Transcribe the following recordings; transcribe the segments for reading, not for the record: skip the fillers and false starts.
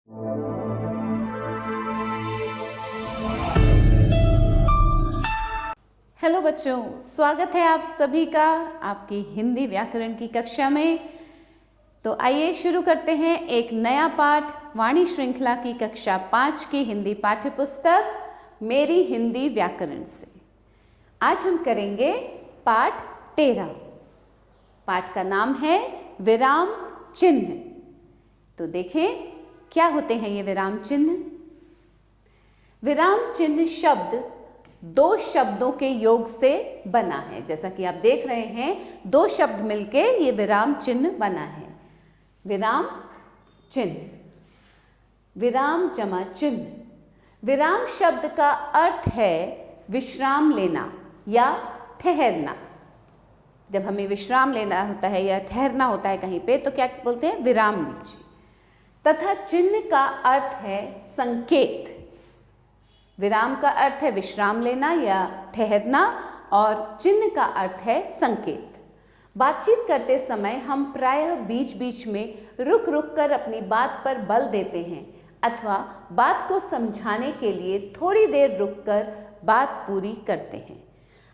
Hello बच्चों, स्वागत है आप सभी का आपकी हिंदी व्याकरण की कक्षा में। तो आइए शुरू करते हैं एक नया पाठ वाणी श्रृंखला की कक्षा 5 की हिंदी पाठ्य पुस्तक मेरी हिंदी व्याकरण से। आज हम करेंगे पाठ 13। पाठ का नाम है विराम चिन्ह। तो देखें क्या होते हैं ये विराम चिन्ह। विराम चिन्ह शब्द दो शब्दों के योग से बना है। जैसा कि आप देख रहे हैं, दो शब्द मिलके ये विराम चिन्ह बना है। विराम चिन्ह, विराम जमा चिन्ह। विराम शब्द का अर्थ है विश्राम लेना या ठहरना। जब हमें विश्राम लेना होता है या ठहरना होता है कहीं पे, तो क्या बोलते हैं? विराम लीजिए। तथा चिन्ह का अर्थ है संकेत। विराम का अर्थ है विश्राम लेना या ठहरना और चिन्ह का अर्थ है संकेत। बातचीत करते समय हम प्रायः बीच बीच में रुक रुक कर अपनी बात पर बल देते हैं अथवा बात को समझाने के लिए थोड़ी देर रुककर बात पूरी करते हैं।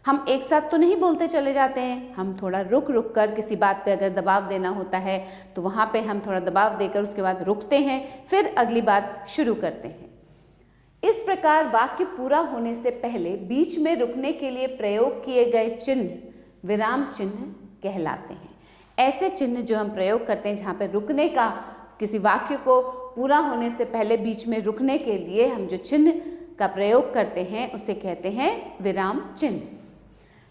हम एक साथ तो नहीं बोलते चले जाते हैं, हम थोड़ा रुक रुक कर किसी बात पे अगर दबाव देना होता है तो वहाँ पे हम थोड़ा दबाव देकर उसके बाद रुकते हैं, फिर अगली बात शुरू करते हैं। इस प्रकार वाक्य पूरा होने से पहले बीच में रुकने के लिए प्रयोग किए गए चिन्ह विराम चिन्ह कहलाते हैं। ऐसे चिन्ह जो हम प्रयोग करते हैं जहाँ पे रुकने का, किसी वाक्य को पूरा होने से पहले बीच में रुकने के लिए हम जो चिन्ह का प्रयोग करते हैं उसे कहते हैं विराम चिन्ह।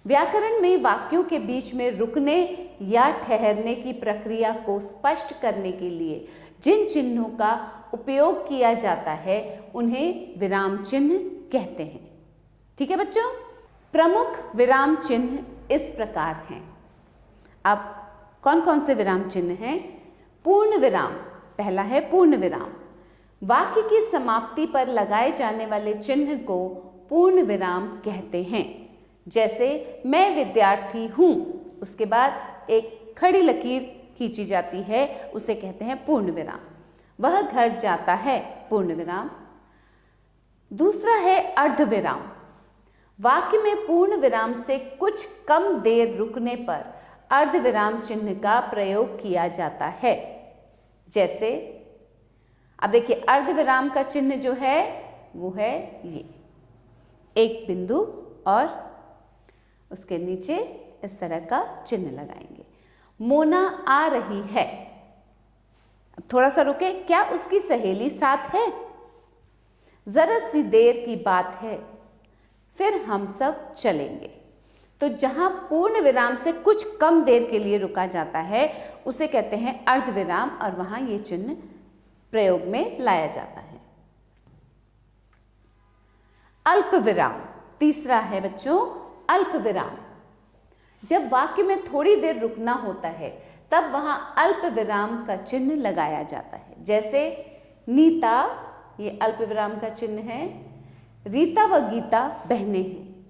व्याकरण में वाक्यों के बीच में रुकने या ठहरने की प्रक्रिया को स्पष्ट करने के लिए जिन चिन्हों का उपयोग किया जाता है उन्हें विराम चिन्ह कहते हैं। ठीक है बच्चों, प्रमुख विराम चिन्ह इस प्रकार हैं। अब कौन कौन से विराम चिन्ह हैं? पूर्ण विराम, पहला है पूर्ण विराम। वाक्य की समाप्ति पर लगाए जाने वाले चिन्ह को पूर्ण विराम कहते हैं। जैसे मैं विद्यार्थी हूँ, उसके बाद एक खड़ी लकीर खींची जाती है, उसे कहते हैं पूर्ण विराम। वह घर जाता है, पूर्ण विराम। दूसरा है अर्ध विराम। वाक्य में पूर्ण विराम से कुछ कम देर रुकने पर अर्ध विराम चिन्ह का प्रयोग किया जाता है। जैसे अब देखिए, अर्ध विराम का चिन्ह जो है वो है ये, एक बिंदु और उसके नीचे इस तरह का चिन्ह लगाएंगे। मोना आ रही है। अब थोड़ा सा रुके, क्या उसकी सहेली साथ है? जरा सी देर की बात है, फिर हम सब चलेंगे। तो जहां पूर्ण विराम से कुछ कम देर के लिए रुका जाता है उसे कहते हैं अर्ध विराम और वहां ये चिन्ह प्रयोग में लाया जाता है। अल्प विराम तीसरा है बच्चों, अल्प विराम। जब वाक्य में थोड़ी देर रुकना होता है तब वहां अल्प विराम का चिन्ह लगाया जाता है। जैसे नीता, ये अल्प विराम का चिन्ह है। रीता व गीता बहनें हैं।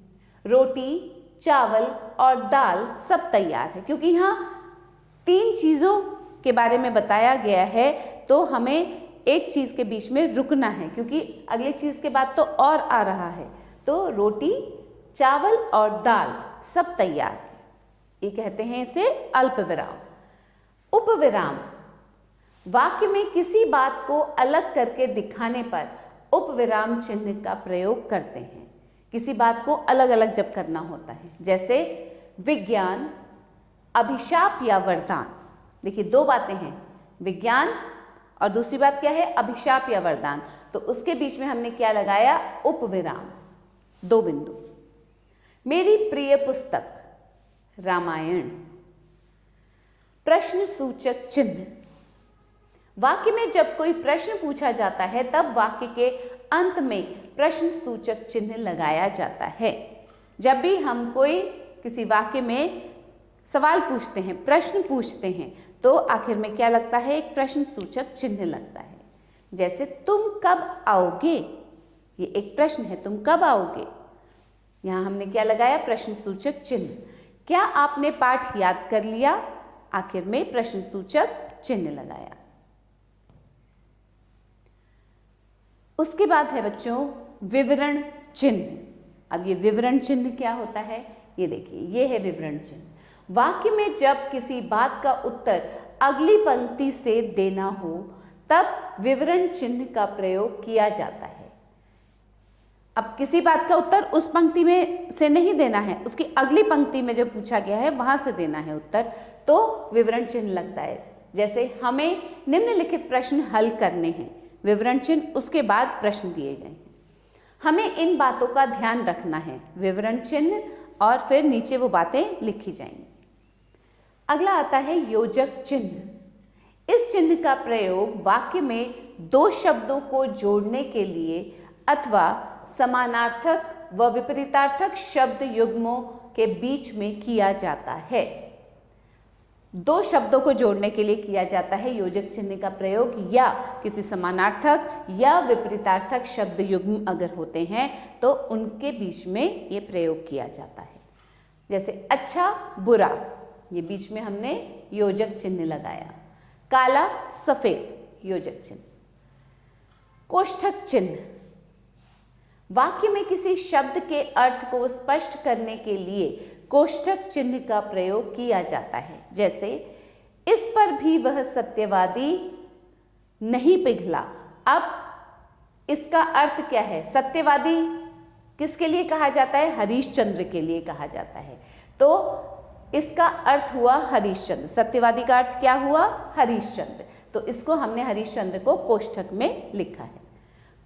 रोटी, चावल और दाल सब तैयार है। क्योंकि यहाँ 3 चीज़ों के बारे में बताया गया है तो हमें एक चीज़ के बीच में रुकना है, क्योंकि अगली चीज़ के बाद तो और आ रहा है। तो रोटी, चावल और दाल सब तैयार है, ये कहते हैं इसे अल्प विराम। उपविराम, वाक्य में किसी बात को अलग करके दिखाने पर उपविराम चिन्ह का प्रयोग करते हैं। किसी बात को अलग अलग जब करना होता है, जैसे विज्ञान, अभिशाप या वरदान। देखिए 2 बातें हैं, विज्ञान और दूसरी बात क्या है? अभिशाप या वरदान। तो उसके बीच में हमने क्या लगाया? उपविराम, 2 बिंदु। मेरी प्रिय पुस्तक रामायण। प्रश्न सूचक चिन्ह, वाक्य में जब कोई प्रश्न पूछा जाता है तब वाक्य के अंत में प्रश्न सूचक चिन्ह लगाया जाता है। जब भी हम कोई किसी वाक्य में सवाल पूछते हैं, प्रश्न पूछते हैं, तो आखिर में क्या लगता है? एक प्रश्न सूचक चिन्ह लगता है। जैसे तुम कब आओगे, ये एक प्रश्न है, तुम कब आओगे। यहाँ हमने क्या लगाया? प्रश्न सूचक चिन्ह। क्या आपने पाठ याद कर लिया? आखिर में प्रश्न सूचक चिन्ह लगाया। उसके बाद है बच्चों विवरण चिन्ह। अब ये विवरण चिन्ह क्या होता है, ये देखिए, ये है विवरण चिन्ह। वाक्य में जब किसी बात का उत्तर अगली पंक्ति से देना हो तब विवरण चिन्ह का प्रयोग किया जाता है। अब किसी बात का उत्तर उस पंक्ति में से नहीं देना है, उसकी अगली पंक्ति में जो पूछा गया है वहां से देना है उत्तर, तो विवरण चिन्ह लगता है। जैसे हमें निम्नलिखित प्रश्न हल करने हैं, विवरण चिन्ह, उसके बाद प्रश्न दिए गए हैं। हमें इन बातों का ध्यान रखना है, विवरण चिन्ह, और फिर नीचे वो बातें लिखी जाएंगी। अगला आता है योजक चिन्ह। इस चिन्ह का प्रयोग वाक्य में दो शब्दों को जोड़ने के लिए अथवा समानार्थक व विपरीतार्थक शब्द युग्मों के बीच में किया जाता है। दो शब्दों को जोड़ने के लिए किया जाता है योजक चिन्ह का प्रयोग, या किसी समानार्थक या विपरीतार्थक शब्द युग्म अगर होते हैं तो उनके बीच में ये प्रयोग किया जाता है। जैसे अच्छा बुरा, ये बीच में हमने योजक चिन्ह लगाया। काला सफेद, योजक चिन्ह। कोष्ठक चिन्ह, वाक्य में किसी शब्द के अर्थ को स्पष्ट करने के लिए कोष्ठक चिन्ह का प्रयोग किया जाता है। जैसे इस पर भी वह सत्यवादी नहीं पिघला। अब इसका अर्थ क्या है, सत्यवादी किसके लिए कहा जाता है, हरीशचंद्र के लिए कहा जाता है, तो इसका अर्थ हुआ हरीशचंद्र। सत्यवादी का अर्थ क्या हुआ, हरीशचंद्र, तो इसको हमने हरीशचंद्र को कोष्ठक में लिखा है।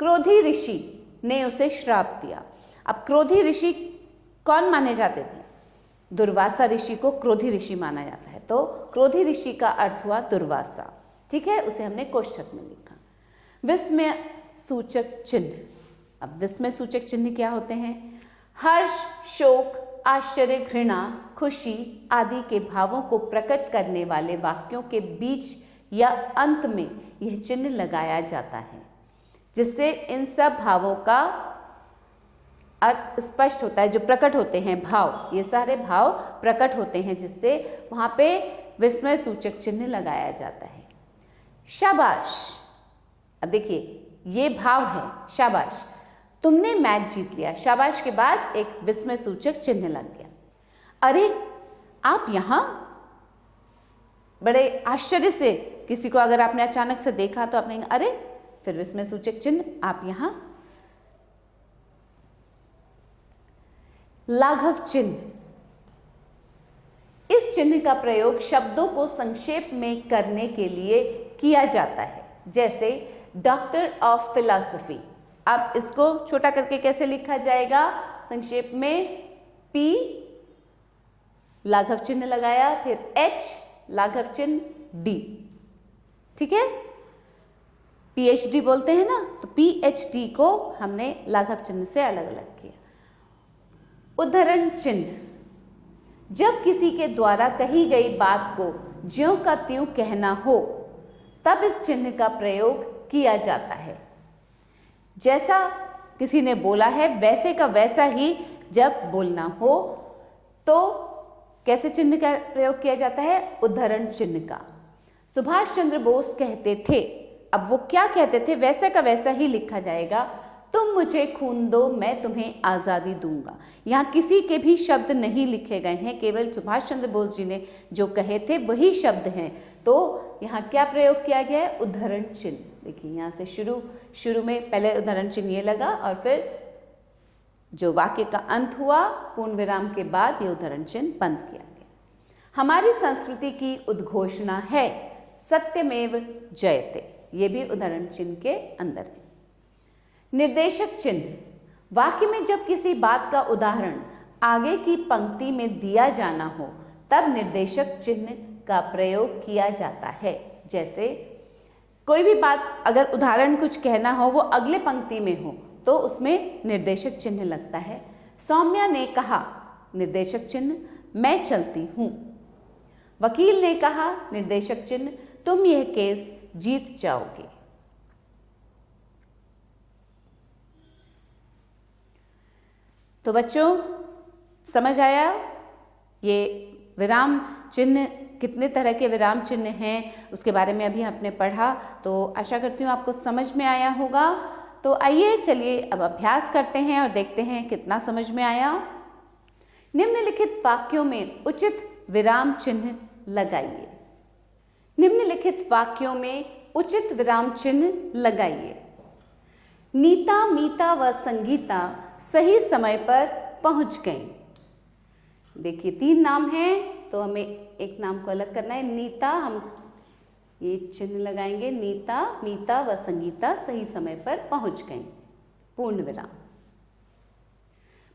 क्रोधी ऋषि ने उसे श्राप दिया। अब क्रोधी ऋषि कौन माने जाते थे, दुर्वासा ऋषि को क्रोधी ऋषि माना जाता है, तो क्रोधी ऋषि का अर्थ हुआ दुर्वासा, ठीक है, उसे हमने कोष्ठक में लिखा। विस्मय सूचक चिन्ह। अब विस्मय सूचक चिन्ह क्या होते हैं, हर्ष, शोक, आश्चर्य, घृणा, खुशी आदि के भावों को प्रकट करने वाले वाक्यों के बीच या अंत में यह चिन्ह लगाया जाता है, जिससे इन सब भावों का अर्थ स्पष्ट होता है, जो प्रकट होते हैं भाव, ये सारे भाव प्रकट होते हैं, जिससे वहां पे विस्मय सूचक चिन्ह लगाया जाता है। शाबाश, अब देखिए ये भाव है, शाबाश, तुमने मैच जीत लिया, शाबाश के बाद एक विस्मय सूचक चिन्ह लग गया। अरे आप यहां, बड़े आश्चर्य से किसी को अगर आपने अचानक से देखा तो आपने अरे, फिर विस्मय सूचक चिन्ह आप यहां। लाघव चिन्ह, इस चिन्ह का प्रयोग शब्दों को संक्षेप में करने के लिए किया जाता है। जैसे डॉक्टर ऑफ फिलॉसफी, अब इसको छोटा करके कैसे लिखा जाएगा, संक्षेप में पी लाघव चिन्ह लगाया, फिर एच लाघव चिन्ह डी, ठीक है, पीएचडी बोलते हैं ना, तो पीएचडी को हमने लाघव चिन्ह से अलग अलग किया। उद्धरण चिन्ह, जब किसी के द्वारा कही गई बात को ज्यों का त्यों कहना हो तब इस चिन्ह का प्रयोग किया जाता है। जैसा किसी ने बोला है वैसे का वैसा ही जब बोलना हो तो कैसे चिन्ह का प्रयोग किया जाता है, उद्धरण चिन्ह का। सुभाष चंद्र बोस कहते थे, अब वो क्या कहते थे वैसे का वैसा ही लिखा जाएगा, तुम मुझे खून दो मैं तुम्हें आज़ादी दूंगा। यहाँ किसी के भी शब्द नहीं लिखे गए हैं, केवल सुभाष चंद्र बोस जी ने जो कहे थे वही शब्द हैं, तो यहाँ क्या प्रयोग किया गया है, उद्धरण चिन्ह। देखिए यहाँ से शुरू में पहले उद्धरण चिन्ह ये लगा और फिर जो वाक्य का अंत हुआ पूर्ण विराम के बाद ये उद्धरण चिन्ह बंद किया गया। हमारी संस्कृति की उद्घोषणा है सत्यमेव जयते, ये भी उद्धरण चिन्ह के अंदर है। निर्देशक चिन्ह, वाक्य में जब किसी बात का उदाहरण आगे की पंक्ति में दिया जाना हो तब निर्देशक चिन्ह का प्रयोग किया जाता है। जैसे कोई भी बात अगर उदाहरण कुछ कहना हो वो अगले पंक्ति में हो तो उसमें निर्देशक चिन्ह लगता है। सौम्या ने कहा, निर्देशक चिन्ह, मैं चलती हूं। वकील ने कहा, निर्देशक चिन्ह, तुम यह केस जीत जाओगे। तो बच्चों समझ आया ये विराम चिन्ह, कितने तरह के विराम चिन्ह हैं उसके बारे में अभी आपने पढ़ा, तो आशा करती हूँ आपको समझ में आया होगा। तो आइए चलिए अब अभ्यास करते हैं और देखते हैं कितना समझ में आया। निम्नलिखित वाक्यों में उचित विराम चिन्ह लगाइए। निम्नलिखित वाक्यों में उचित विराम चिन्ह लगाइए। नीता, मीता व संगीता सही समय पर पहुंच गईं। देखिए 3 नाम हैं तो हमें एक नाम को अलग करना है। नीता, हम ये चिन्ह लगाएंगे। नीता, मीता व संगीता सही समय पर पहुंच गईं, पूर्ण विराम।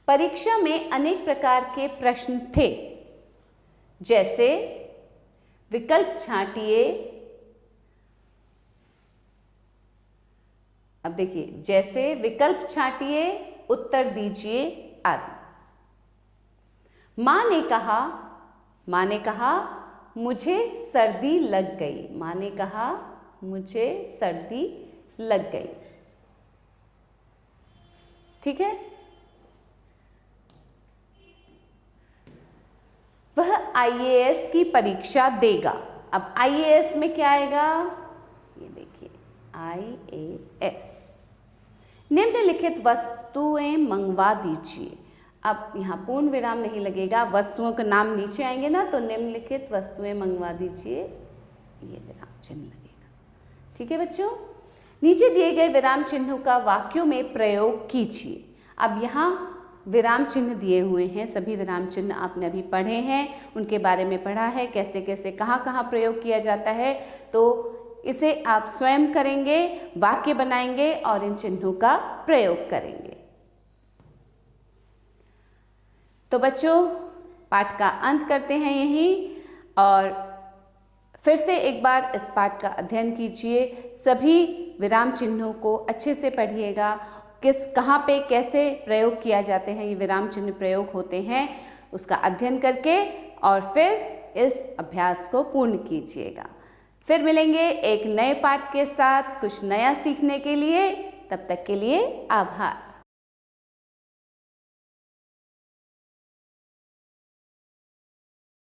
परीक्षा में अनेक प्रकार के प्रश्न थे, जैसे विकल्प छांटिए। अब देखिए, जैसे विकल्प छांटिए, उत्तर दीजिए आदि। मां ने कहा मुझे सर्दी लग गई। मां ने कहा मुझे सर्दी लग गई। ठीक है। वह आईएएस की परीक्षा देगा। अब आईएएस में क्या आएगा, ये देखिए आईएएस। निम्नलिखित वस्तुएं मंगवा दीजिए। अब यहाँ पूर्ण विराम नहीं लगेगा, वस्तुओं का नाम नीचे आएंगे ना, तो निम्नलिखित वस्तुएं मंगवा दीजिए, ये विराम चिन्ह लगेगा। ठीक है बच्चों, नीचे दिए गए विराम चिन्हों का वाक्यों में प्रयोग कीजिए। अब यहाँ विराम चिन्ह दिए हुए हैं, सभी विराम चिन्ह आपने अभी पढ़े हैं, उनके बारे में पढ़ा है, कैसे कैसे कहाँ कहाँ प्रयोग किया जाता है। तो इसे आप स्वयं करेंगे, वाक्य बनाएंगे और इन चिन्हों का प्रयोग करेंगे। तो बच्चों, पाठ का अंत करते हैं यहीं, और फिर से एक बार इस पाठ का अध्ययन कीजिए। सभी विराम चिन्हों को अच्छे से पढ़िएगा, कहाँ पे कैसे प्रयोग किया जाते हैं, ये विराम चिन्ह प्रयोग होते हैं, उसका अध्ययन करके और फिर इस अभ्यास को पूर्ण कीजिएगा। फिर मिलेंगे एक नए पाठ के साथ, कुछ नया सीखने के लिए। तब तक के लिए आभार।